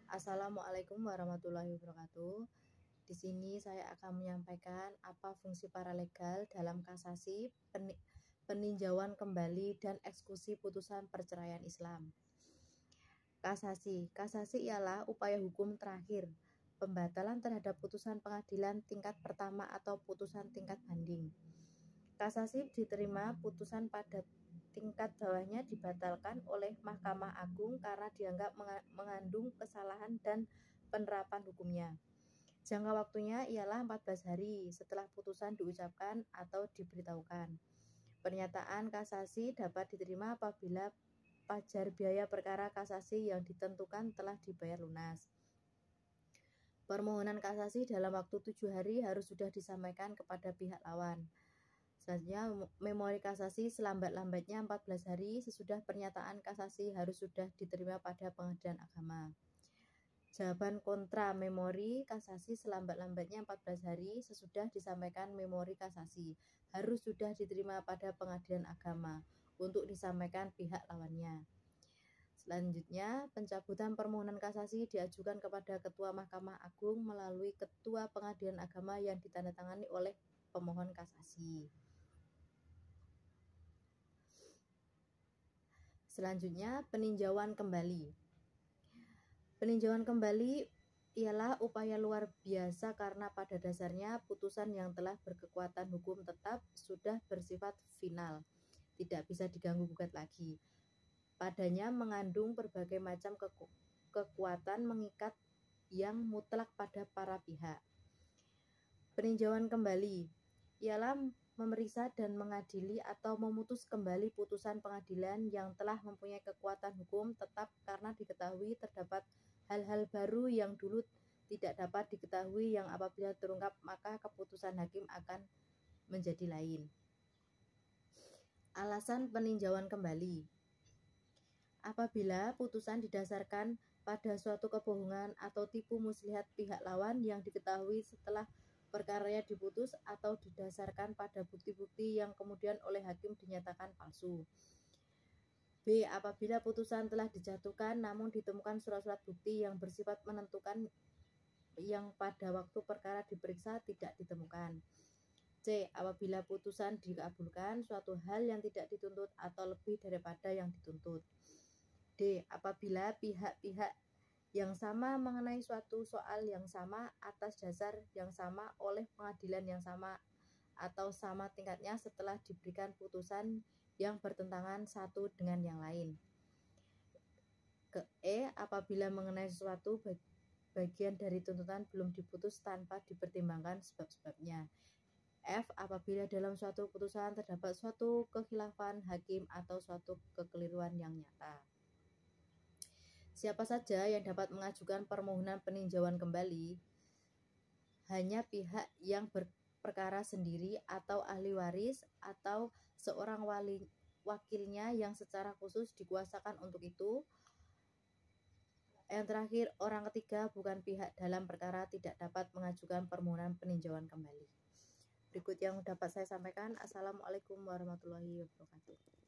Assalamualaikum warahmatullahi wabarakatuh. Di sini saya akan menyampaikan apa fungsi paralegal dalam kasasi, peninjauan kembali, dan eksekusi putusan perceraian Islam. Kasasi ialah upaya hukum terakhir, pembatalan terhadap putusan pengadilan tingkat pertama atau putusan tingkat banding. Kasasi diterima putusan pada tingkat bawahnya dibatalkan oleh Mahkamah Agung karena dianggap mengandung kesalahan dan penerapan hukumnya. Jangka waktunya ialah 14 hari setelah putusan diucapkan atau diberitahukan. Pernyataan kasasi dapat diterima apabila pajar biaya perkara kasasi yang ditentukan telah dibayar lunas. Permohonan kasasi dalam waktu 7 hari harus sudah disampaikan kepada pihak lawan. Selanjutnya, memori kasasi selambat-lambatnya 14 hari sesudah pernyataan kasasi harus sudah diterima pada pengadilan agama. Jawaban kontra memori kasasi selambat-lambatnya 14 hari sesudah disampaikan memori kasasi harus sudah diterima pada pengadilan agama untuk disampaikan pihak lawannya. Selanjutnya, pencabutan permohonan kasasi diajukan kepada Ketua Mahkamah Agung melalui Ketua Pengadilan Agama yang ditandatangani oleh pemohon kasasi. Selanjutnya, peninjauan kembali. Peninjauan kembali ialah upaya luar biasa karena pada dasarnya putusan yang telah berkekuatan hukum tetap sudah bersifat final, tidak bisa diganggu-gugat lagi. Padanya mengandung berbagai macam kekuatan mengikat yang mutlak pada para pihak. Peninjauan kembali ialah memeriksa dan mengadili atau memutus kembali putusan pengadilan yang telah mempunyai kekuatan hukum tetap karena diketahui terdapat hal-hal baru yang dulu tidak dapat diketahui yang apabila terungkap maka keputusan hakim akan menjadi lain. Alasan peninjauan kembali. Apabila putusan didasarkan pada suatu kebohongan atau tipu muslihat pihak lawan yang diketahui setelah perkaranya diputus atau didasarkan pada bukti-bukti yang kemudian oleh hakim dinyatakan palsu. B. Apabila putusan telah dijatuhkan namun ditemukan surat-surat bukti yang bersifat menentukan yang pada waktu perkara diperiksa tidak ditemukan. C. Apabila putusan dikabulkan suatu hal yang tidak dituntut atau lebih daripada yang dituntut. D. Apabila pihak-pihak yang sama mengenai suatu soal yang sama atas dasar yang sama oleh pengadilan yang sama atau sama tingkatnya setelah diberikan putusan yang bertentangan satu dengan yang lain. E. Apabila mengenai sesuatu bagian dari tuntutan belum diputus tanpa dipertimbangkan sebab-sebabnya. F. Apabila dalam suatu putusan terdapat suatu kekhilafan hakim atau suatu kekeliruan yang nyata. Siapa saja yang dapat mengajukan permohonan peninjauan kembali? Hanya pihak yang berperkara sendiri atau ahli waris atau seorang wakilnya yang secara khusus dikuasakan untuk itu. Yang terakhir, orang ketiga bukan pihak dalam perkara tidak dapat mengajukan permohonan peninjauan kembali. Berikut yang dapat saya sampaikan. Assalamualaikum warahmatullahi wabarakatuh.